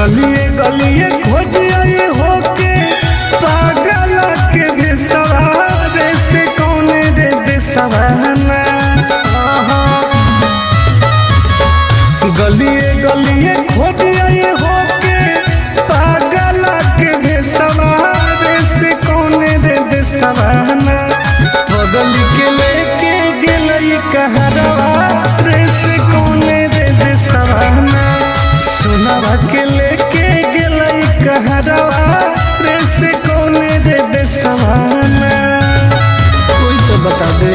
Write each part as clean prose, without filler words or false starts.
गलिए गलिए खोजिए होके पागल के बेसवारे से कौने रे बेसवाना। गलिए गलिए खोजिए होके पागल के बेसवारे से कौने रे बेसवाना। बगल के लेके गेलई कहरवा रे से कौने रे बेसवाना। सोनावा के लेके गेलई कहरवा रे से कौने रे बेसवाना। कोई तो बता दे।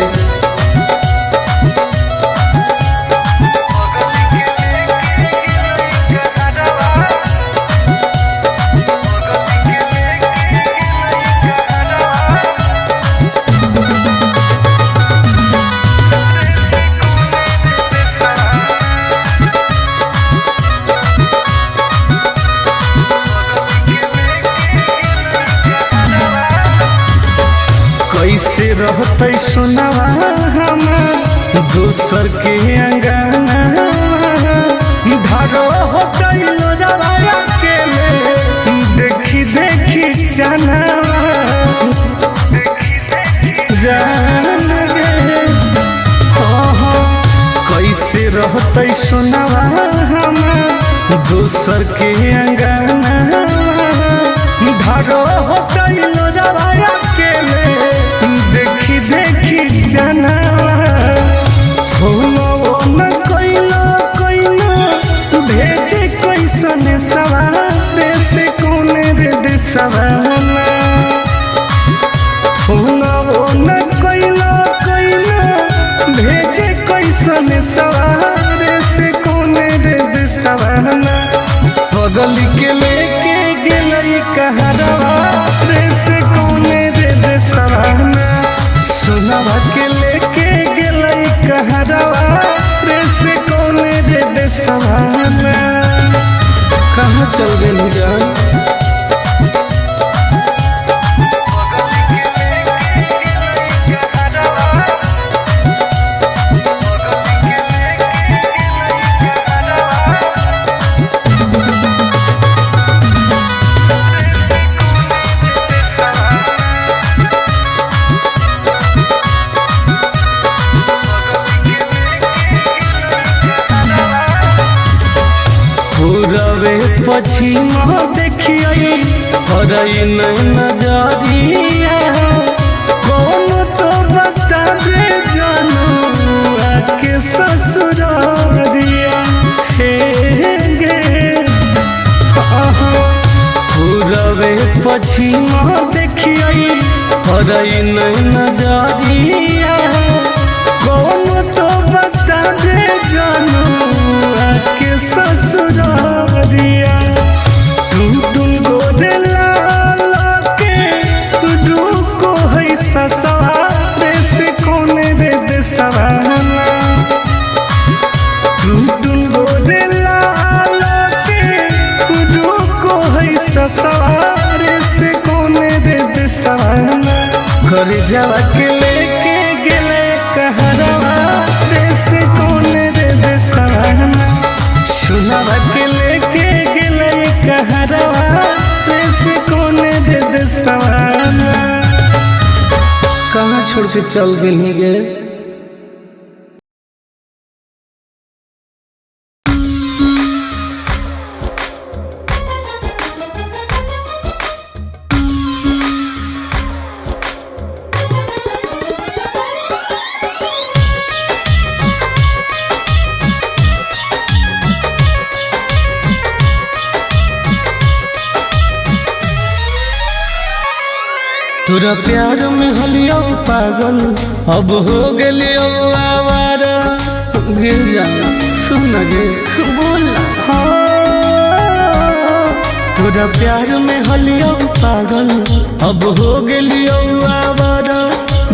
कैसे रहते सुनावा हमार दोसर के अंगना। भागो होते लोजवाया के देखी देखी चनावा जान गे। कैसे रहते सुनावा हमार दोसर के अंगना। भागो होते लोजवाया के देखी देखी जनावा। न कोइलो कोइलो भेजे कैसन सवारे से कौने रे देसवाना। न कोइलो कोइलो भेजे कैसन सवारे से कौने रे देसवाना। बगल के लेके गेलई कहरवा रे से कौने रे देसवाना। सोनावा के लेके गेलई कहरवा रे से कौने रे देसवाना। कहाँ चल गई जान। पूरबे पश्चिम देखिए हरई नजरिया। कौन तो बता दे जानू आके ससुरारिया। हे गे पूरबे पश्चिम देखिए हरई नजरिया। कौन तो बता दे जानू आके ससुरारिया। टुन गोदे लाल के रुको है ससुरारे से कौने रे देसवाना। टुन गोदे लाल के रुको है ससुरारे से कौने रे देसवाना। घर जावा के लेके गेले कहरवा रे से कौने रे देसवाना। सोनावा के लेके गेलई कहरवा रे से कौने रे देसवाना। कहाँ छोड़ के चल गई गे। तोरा प्यार में हलियो पागल अब हो गेलियो आवारा। गिर जा सुन गे बोल तोरा प्यार में हलियो पागल अब हो गेलियो आवारा।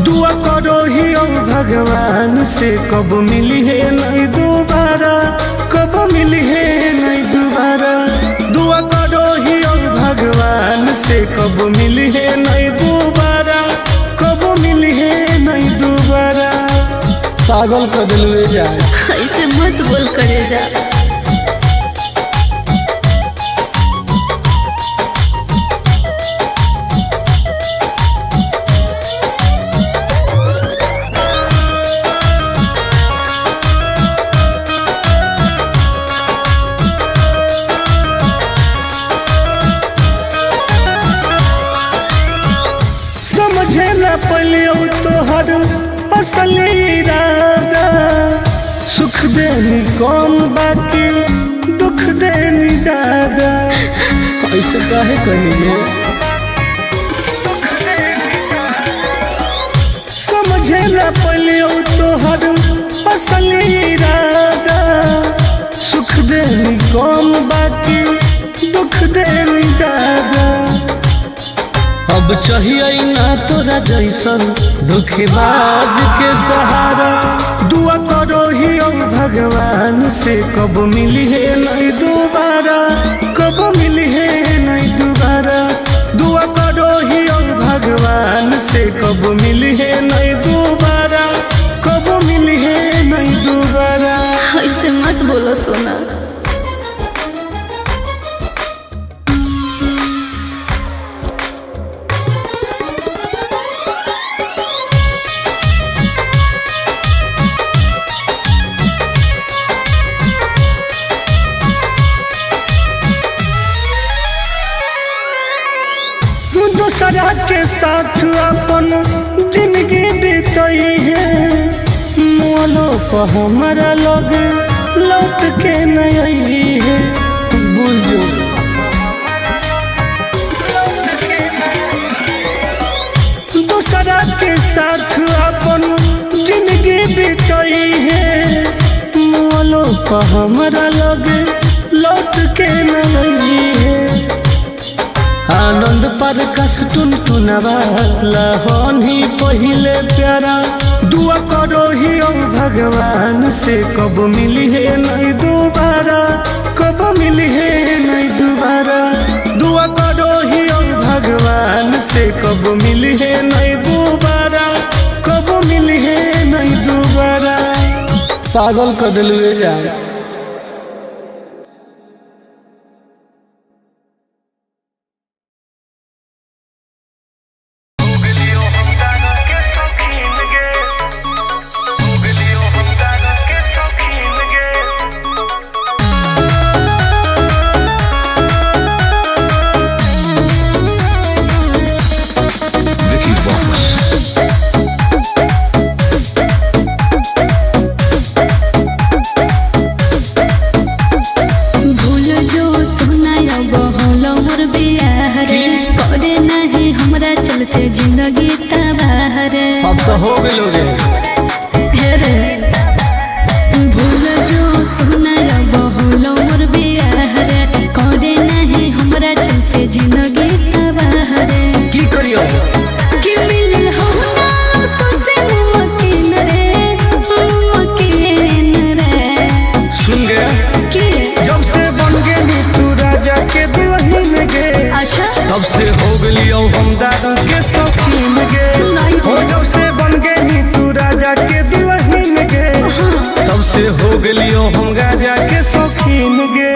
दुआ करो ही भगवान से कब मिली है नहीं दोबारा। कब मिली है नहीं दोबारा। दुआ करो ही भगवान से कब मिली है नहीं दोबारा। कब मिली है नहीं दोबारा। पागल कर दिल जाए ऐसे मत बोल करे जा। पलियो तोहर असली इरादा, सुख देनी कौन बाकी दुख देनी ज्यादा। ऐसे काहे कहिए समझे न पलियो तोहर असली इरादा, सुख देनी कौन बाकी दुख देनी ज्यादा। अब चाहिए ना तोरा जैसन दुखबाज के सहारा, दुआ करो ही भगवान से कब मिली है नहीं दोबारा, कब मिली है नहीं दोबारा। दुआ करो ही भगवान से कब मिली है नहीं दोबारा, कब मिली है नहीं दोबारा। ऐसे मत बोलो सोना। दूसरा के साथ अपन जिंदगी बीतई है, मोलो पर हमारा लग लौट के नहीं है। बुझो दूसरा के साथ अपन जिंदगी बीतई है, मोलो पर हमारा लग लौट के नहीं है। आनंद पर कस टुन टुनवाला होनी पहिले प्यारा, दुआ करो ही भगवान से कब मिली है नहीं दोबारा, कब मिली है नहीं दोबारा। दुआ करो ही भगवान से कब मिली है नहीं दोबारा, कब मिली है नहीं दोबारा। पागल कर दिलवे जा। जिंदगी तबाह रे, अब तो हो गए भूल जो सुना बहुलो मोर बियाह रे, करे नहीं हमरा चलते जिंदगी तबाह रे। की करियो कि मिल हो ना तो से मुमकिन रे, मुमकिन रे। सुन गया कि जब से बन गई तू राजा के दुल्हन गे, अच्छा तब से हो गलियो हम दारू के शौकीन गे। हो जब से बन गई तू राजा के दुल्हन गे, तब से हो गलियो हम गाजा के शौकीन गे।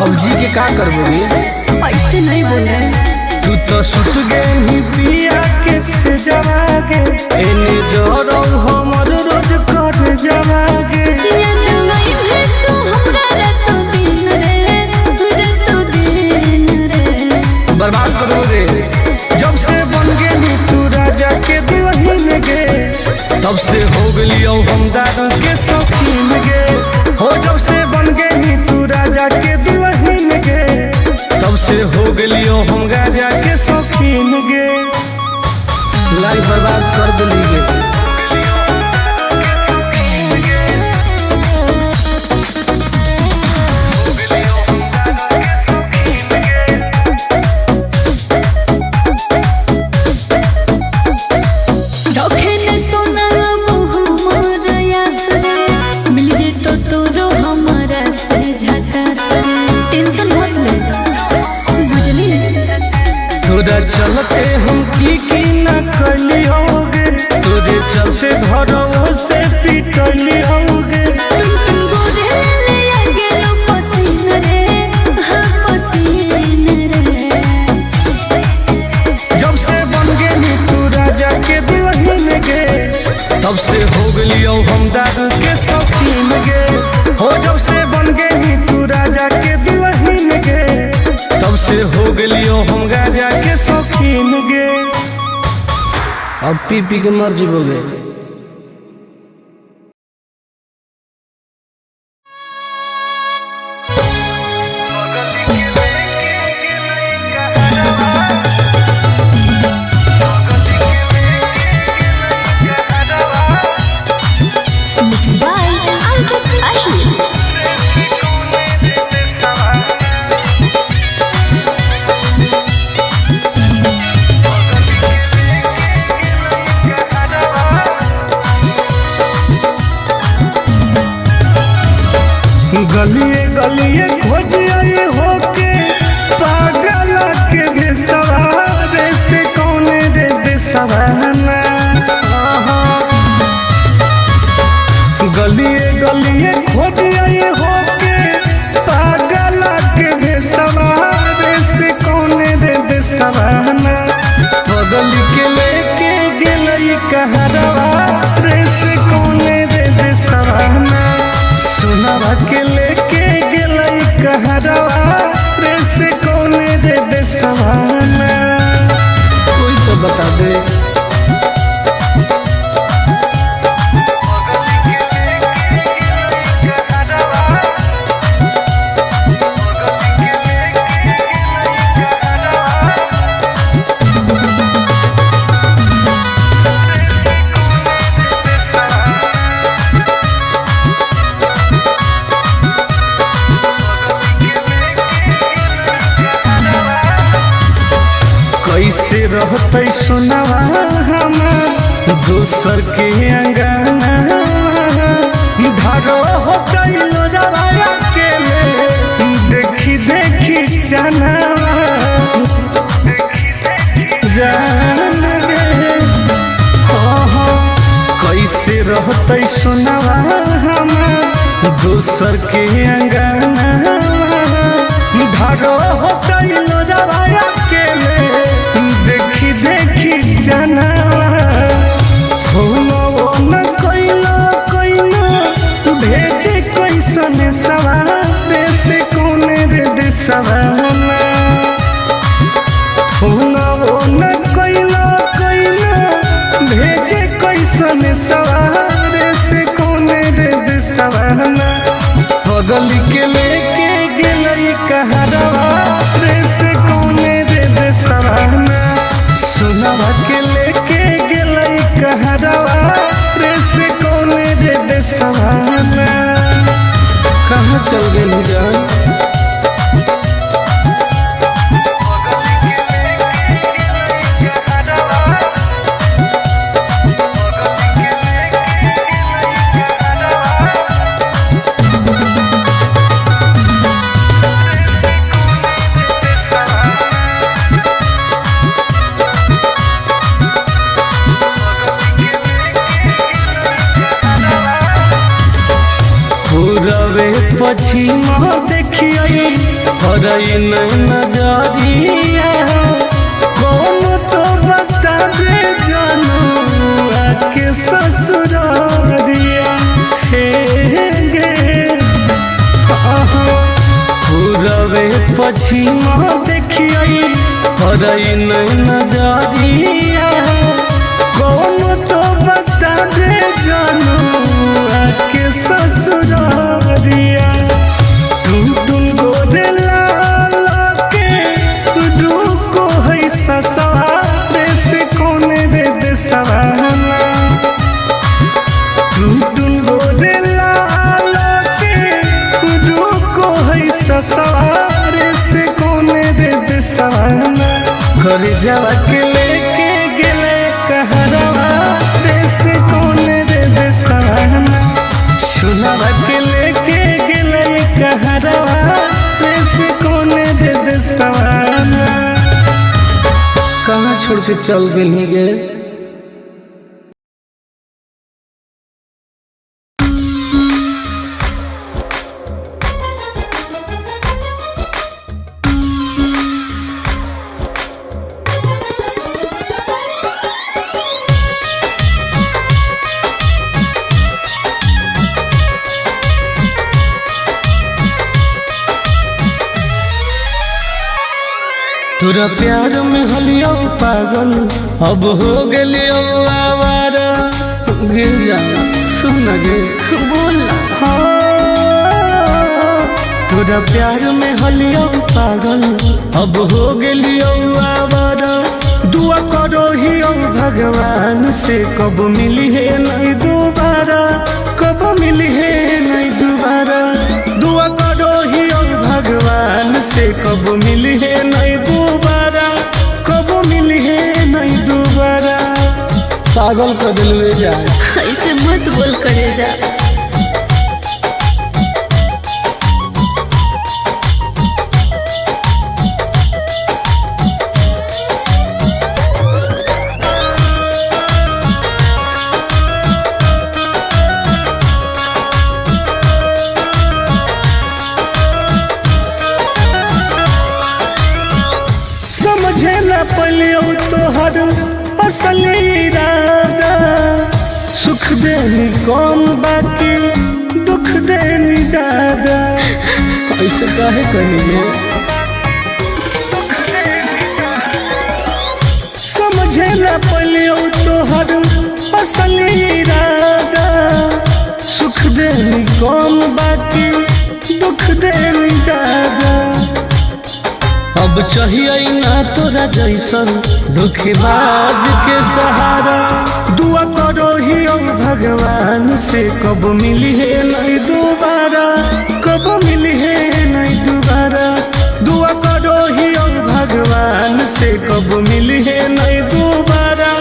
अब जी के का करबोगे, ऐसे नहीं बोले। तू तो सुत गई पिया के से जवागे, एने जोरो हमर रोज कर जवागे। याद नहीं है तू हमरा रातो दिन रे, रातो दिन रे। बर्बाद करोगे जब से बन गई तू राजा के दुल्हन गे, तब से हो गलियो हम दारू के शौकीन गे। हो जब से बन गई तू राजा के दुल्हन गे, तब से हो गलियो हम गाजा के शौकीन गे। लाइफ बर्बाद कर दिली गे। तोरा चलते हम की न कलियोगे, तोरे चलते घरों से पिटलियोगे। तब से हो गलियो हम दारू के शौकीन गे। हो जब से बन गई तू राजा के दुल्हन गे, तब से हो गलियो हम गाजा के शौकीन गे। अब पी पी के मर जीवोगे। गलिए गलिए खोज आए होके पागल के बेसवारे से कौन रे बेसवाना। गलिए गलिए खोज आए होके पागल के बेसवारे से कौन रे बेसवाना। बगल के लेके गेलई कहरवा रे से कौन रे बेसवाना। सुनवा के लेके गेलई कहरवा रे से कौन रे बेसवाना। कोई तो बता दे। कैसे रहते सुनवा हमार दोसर के अंगना। धारो हो गइलो जवाया के ले देखी देखी जाना जान गे। कैसे रहते सुनवा हमार दोसर के अंगना। धारो हो गइलो जवाया के ले देखी देखी जाना। हो न कोइलो कोइलो भेजे कैसन सवारे से कौन रे देसवाना। हो न कोइलो कोइलो भेजे कैसन सवारे से कौन रे देसवाना। बगल के लेके गेलई कहरवा रे से कौन रे देसवाना। सुनवा के लेके गेलई कहरवा रे से कौन रे देसवाना। कहाँ चल गेली जान। पूरबे पश्चिम देखिए हरई नजरिया। कौन तो बता दे जानू आके ससुरारिया हे गे। पूरबे पश्चिम देखिए हरई नजरिया। कौन तो बता दे जानू आके ससुरारिया। टुन गोरे लाला के रुको है ससुरारे से कौन रे देसवाना। टुन गोरे लाला के रुको है ससुरारे से कौन रे देसवाना। घर जावा के लेके गेले कहरवा रे से कौन रे देसवाना। सुनवा के लेके गेलई कहरवा रे से कौन रे देसवाना। कहाँ छोड़ के चल गेली गे। तोरा प्यार में हलियो पागल अब हो गेलियो आवारा। गिर जा सुन गे बोल तोरा प्यार में हलियो पागल अब हो गेलियो आवारा। दुआ करो ही भगवान से कब मिली है नहीं दोबारा, कब मिली है नहीं दोबारा। दुआ करो ही भगवान से कब मिली है नहीं दोबारा, कब मिली है नहीं दोबारा। पागल कर दिल जा ऐसे मत बोल करे जा। समझे न पलियो तोहर असल इरादा। सुख देनी कम बाकी दुख देनी ज्यादा। ऐसे काहे करिए समझे न पलियो तोहर असल इरादा। सुख देनी कम बाकी दुख देनी ज्यादा। अब चाहिए ना तोरा जैसन धोखेबाज के सहारा। दुआ करो ही भगवान से कब मिली है नहीं दोबारा, कब मिली है नहीं दोबारा। दुआ करो ही भगवान से कब मिली है नहीं दोबारा,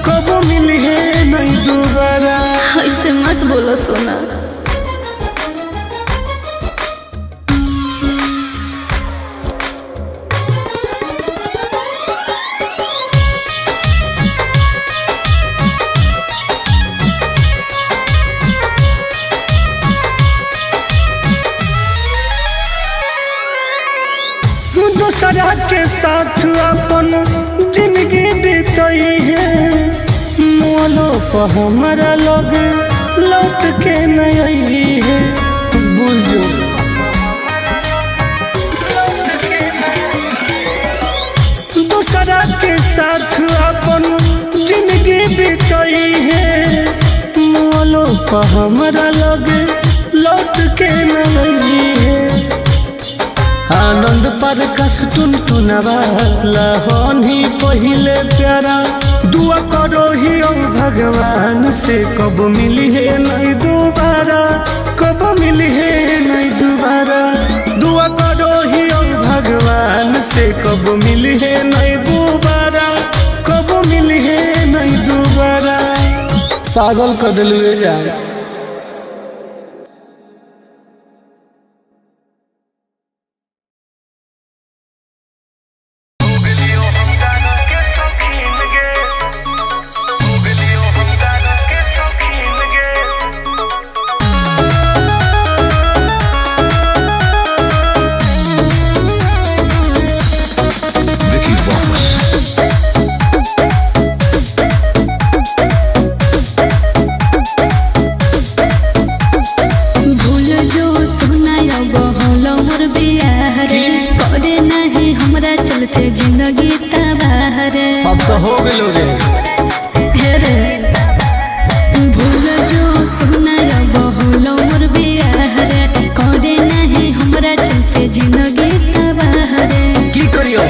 कब मिली है नहीं दोबारा। ऐसे मत बोलो सोना। दूसरा के साथ अपन जिंदगी बीतई है। मोलो पर हमारा लोग लौट के नहीं है। बुझो दूसरा के साथ अपन जिंदगी बीतई है। मोलो पर हमारा लोग लौट के नहीं है। आनंद पर कस टुनटुनवा लहन ही पहिले प्यारा। दुआ करो ही भगवान से कब मिली है नहीं दोबारा, कब मिली है नहीं दोबारा। दुआ करो ही भगवान से कब मिली है नहीं दोबारा, कब मिली है नहीं दोबारा। पागल कर दिल जा। जिंदगी तबाह रे अब तो हो गेलो रे। रे भूल जो सुना बहुल मोर बियाह रे। करे नहीं हमरा चलते जिंदगी तबाह रे। की करियो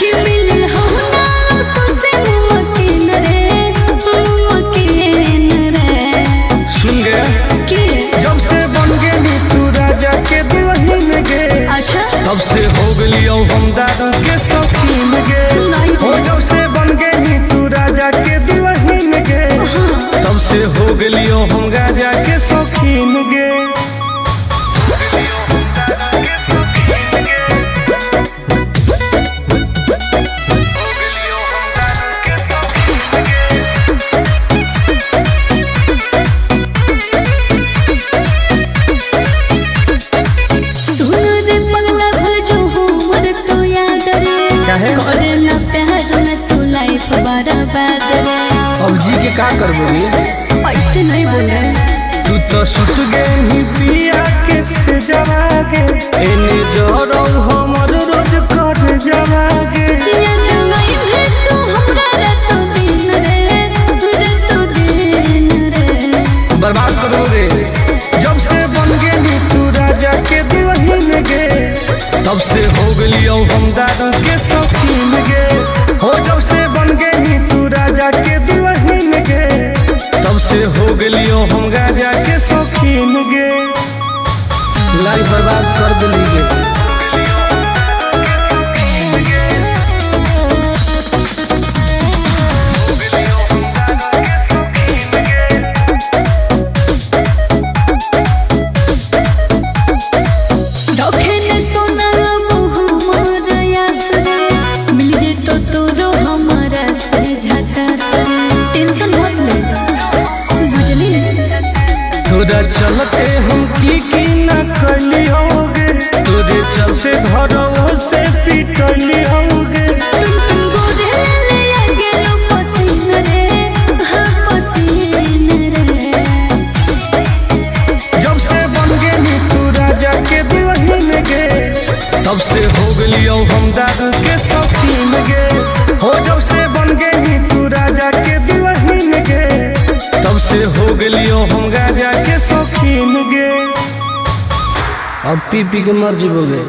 कि मिल हो ना तो से मुमकिन रे, मुमकिन रे। सुन गे कि जब से बन गेली तू राजा के दुल्हन गे। अच्छा तब से हो गेलियो हम दादा के शौकीन गे। हो जब से बन गेली तू राजा के दुल्हन गे। तब से हो गेलियो हम राजा के शौकीन गे। करे ना प्यार में तू लाइफ बर्बाद रे। अब जी के का करबो रे? ऐसे नहीं बोल रहे। तू तो सुत गई पिया के से जवागे। एने जोरो हमर रोज कर जवागे याद नहीं है तू हमरा रातों दिन रे बर्बाद करो रे। जब से बन गेली तू राजा के दुल्हन गे तब से हो गलियो हम दारू के शौकीन गे हो। जब से बन गेली तू राजा के दुल्हन गे तब से हो गलियो हम गाजा के शौकीन गे। लाइफ बर्बाद कर दिली गे। तोरा चलते हम की न करली होगे तोरे चलते घरों से पिटली होगे। जब से बन गेली तू राजा के दुल्हन गे तब से हो गलियो हम दारू के शौकीन गे हो। जब से बन गेली तू राजा के दुल्हन गे तब से हो गलियो हम गाजा के शौकीन गे। अब पी पी के मर जीवोगे।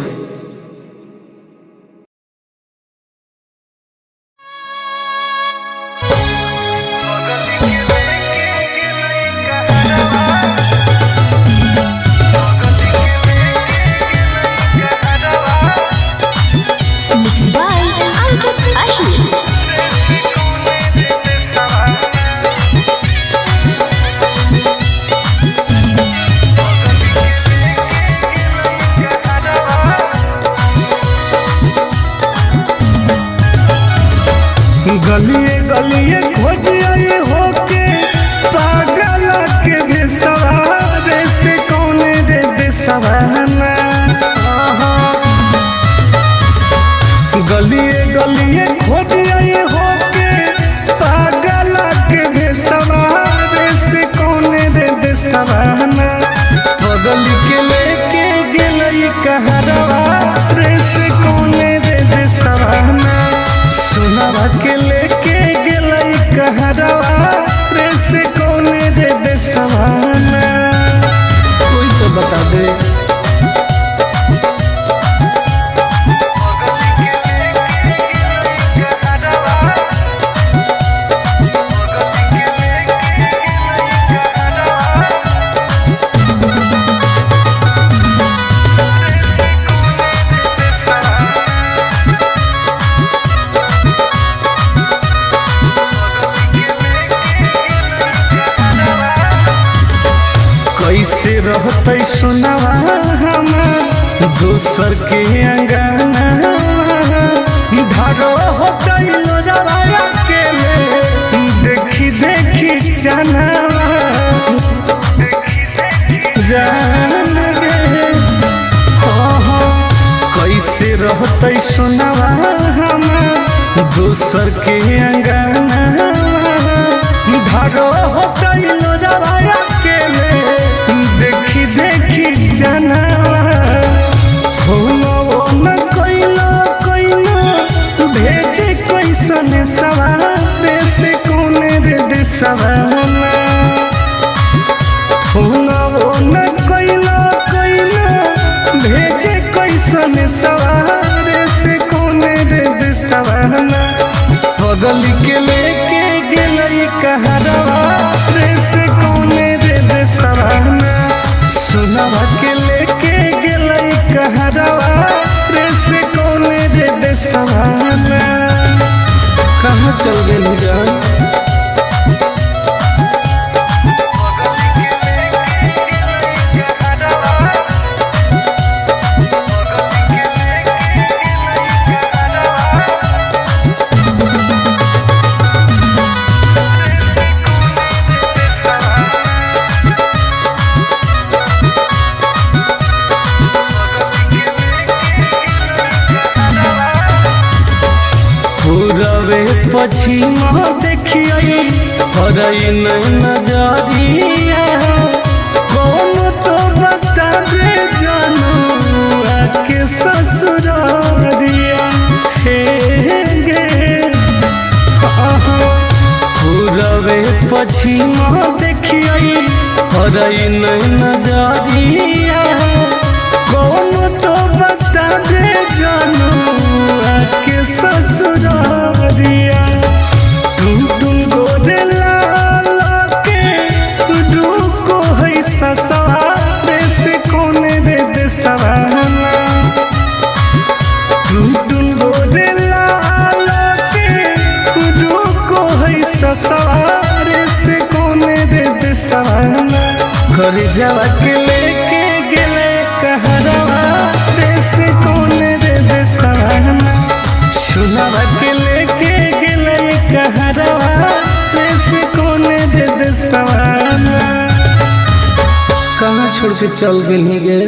गलिए गलिए खोजिए होके पागल के भेसवारे से कौने रे बेसवाना। गलिए गलिए खोजिए होके पागल के भेसवारे से कौने रे बेसवाना। बगल के लेके गेलई कहरवा रे से कौने रे बेसवाना। सुनावा के लेके गेलई कहरवा रे से कौने रे बेसवाना। कोई तो बता दे। कैसे रहते सुनावा हम दोसर के अंगना धारो होते लोजवाया के देखी देखी चनावा जान गे हो। कैसे रहते सुनावा हम दोसर के अंगना धारो होते लोजवाया के देखी देखी जनावा हो न कोइलो भेजे कैसन सवारे से कौने रे देसवाना। हो न कोइलो भेजे कैसन सवारे से कौने रे देसवाना। बगल के लेके गेलई कहरवा रे से कौने रे देसवाना। सुनावा के लेके गेलई कहरवा रे से कौने रे देसवाना। कहाँ चल गेली जान। पछिमा देखिए हरई नजरिया कौन तो बता दे जानू आके ससुरारिया। पछिमा देखिए हरई नहीं नजरिया कौन तो बता दे जानू आके ससुरारिया तुम गोरे लाल के रुको है ससुरारे से कौन रे दे सवाना तुम गोरे लाल के रुको है ससुरारे से कौन रे दे सवाना घर जावा के लेके गेले कहरवा से कौन रे दे सवाना सुनावा के लेके गेले कहरवा से कौन रे दे सवाना कहाँ छोड़ के चल गई गे।